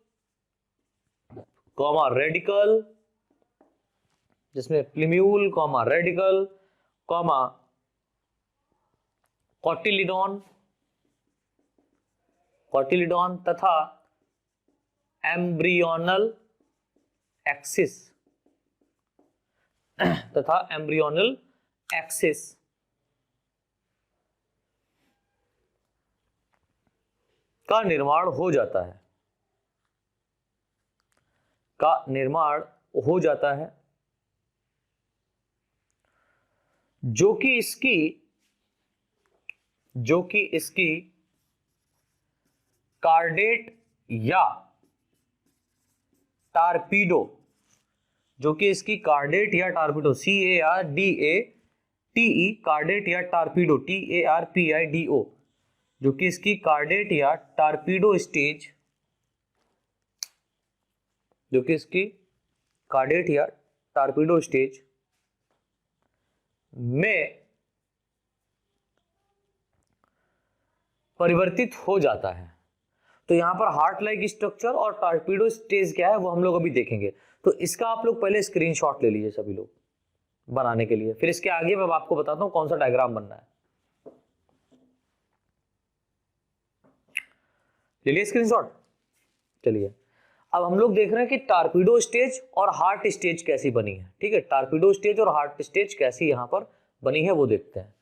कॉमा रेडिकल, जिसमें plumule comma radical comma cotyledon तथा एम्ब्रियोनल एक्सिस का निर्माण हो जाता है, जो कि इसकी कार्डेट या टारपीडो, CARDATE कार्डेट या टारपीडो, TARPIDO, जो कि इसकी कार्डेट या टारपीडो स्टेज में परिवर्तित हो जाता है। तो यहां पर हार्ट लाइक स्ट्रक्चर और टारपीडो स्टेज क्या है वो हम लोग अभी देखेंगे। तो इसका आप लोग पहले स्क्रीनशॉट ले लीजिए सभी लोग बनाने के लिए, फिर इसके आगे मैं आपको बताता हूं कौन सा डायग्राम बनना है। ले लिए स्क्रीनशॉट? चलिए अब हम लोग देख रहे हैं कि टारपीडो स्टेज और हार्ट स्टेज कैसी बनी है। ठीक है, टारपीडो स्टेज और हार्ट स्टेज कैसी यहां पर बनी है वो देखते हैं।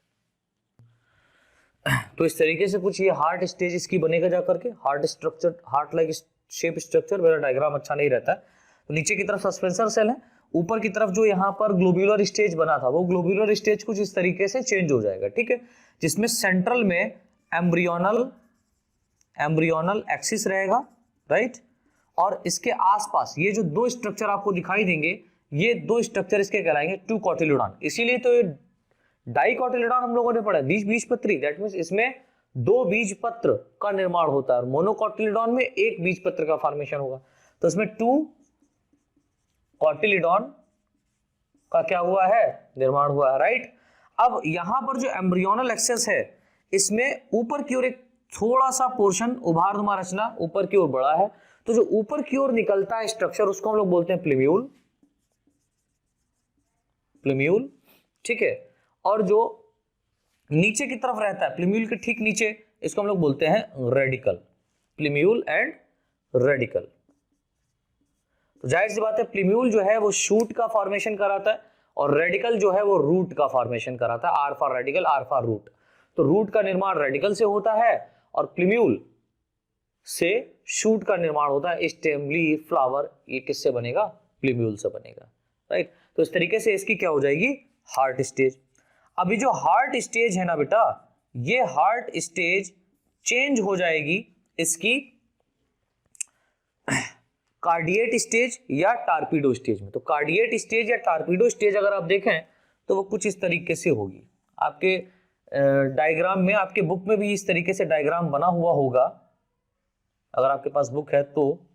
तो इस तरीके से कुछ ये हार्ट स्टेज इसकी बनेगा जाकर के, हार्ट लाइक शेप स्ट्रक्चर। मेरा डायग्राम अच्छा नहीं रहता है। तो नीचे की तरफ सस्पेंसर सेल है, ऊपर की तरफ जो यहाँ पर ग्लोब्यूलर स्टेज बना था वो ग्लोब्यूलर स्टेज कुछ इस तरीके से चेंज हो जाएगा। ठीक है, जिसमें सेंट्रल में एम्ब्रियोनल एक्सिस रहेगा, राइट, और इसके आसपास ये जो दो स्ट्रक्चर आपको दिखाई देंगे, ये दो स्ट्रक्चर इसके कहलाएंगे टू कॉटिलिडॉन। इसीलिए तो ये डाइकोटिलिडॉन हम लोगों ने पढ़ा, बीजपत्री, दैट मींस इसमें दो बीज पत्र का निर्माण होता है और मोनोकॉटिलिडॉन में एक बीज पत्र का फॉर्मेशन होगा। तो इसमें टू कॉटिलिडॉन का क्या हुआ है, निर्माण हुआ है, राइट। अब यहां पर जो एम्ब्रियोनल एक्सेस है इसमें ऊपर की ओर एक थोड़ा सा पोर्शन उभारनुमा रचना ऊपर की ओर बड़ा है, तो जो ऊपर की ओर निकलता है स्ट्रक्चर उसको हम लोग बोलते हैं प्लूम्यूल, ठीक है। और जो नीचे की तरफ रहता है प्लूम्यूल के ठीक नीचे, इसको हम लोग बोलते हैं रेडिकल, प्लूम्यूल एंड रेडिकल। तो जाहिर सी बात है प्लूम्यूल जो है वो शूट का फॉर्मेशन कराता है और रेडिकल जो है वो रूट का फॉर्मेशन कराता है, R for radical, R for root. तो रूट का निर्माण रेडिकल से होता है और प्लूम्यूल से शूट का निर्माण होता है। स्टेम, लीफ, फ्लावर, ये किससे बनेगा, प्लूम्यूल से बनेगा, राइट। तो इस तरीके से इसकी क्या हो जाएगी, हार्ट स्टेज। अभी जो हार्ट स्टेज है ना बेटा, ये हार्ट स्टेज चेंज हो जाएगी इसकी कार्डिएट स्टेज या टारपीडो स्टेज में। तो कार्डिएट स्टेज या टारपीडो स्टेज अगर आप देखें तो वो कुछ इस तरीके से होगी। आपके डायग्राम में, आपके बुक में भी इस तरीके से डायग्राम बना हुआ होगा अगर आपके पास बुक है तो,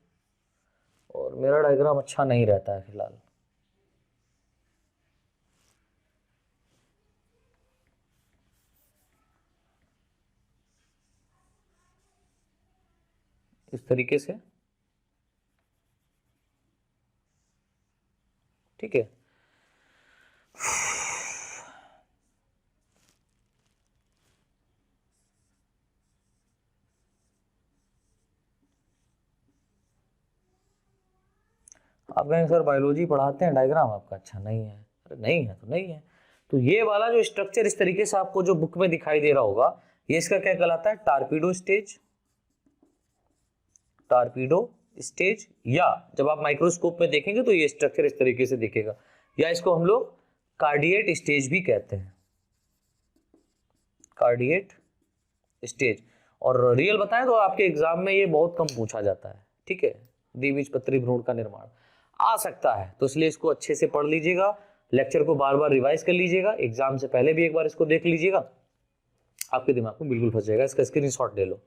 और मेरा डायग्राम अच्छा नहीं रहता है फिलहाल। इस तरीके से, ठीक है। आप कहेंगे सर बायोलॉजी पढ़ाते हैं, डायग्राम आपका अच्छा नहीं है। अरे नहीं है तो नहीं है। तो ये वाला जो स्ट्रक्चर इस तरीके से आपको जो बुक में दिखाई दे रहा होगा, ये इसका क्या कहलाता है, टारपीडो स्टेज, या जब आप माइक्रोस्कोप में देखेंगे तो ये स्ट्रक्चर इस तरीके से दिखेगा, या इसको हम लोग कार्डिएट स्टेज भी कहते हैं, कार्डिएट स्टेज। और रियल बताएं तो आपके एग्जाम में ये बहुत कम पूछा जाता है, ठीक है। द्विबीजपत्री भ्रूण का निर्माण आ सकता है, तो इसलिए इसको अच्छे से पढ़ लीजिएगा, लेक्चर को बार बार रिवाइज कर लीजिएगा, एग्जाम से पहले भी एक बार इसको देख लीजिएगा, आपके दिमाग में बिल्कुल फंस जाएगा। इसका स्क्रीनशॉट ले लो।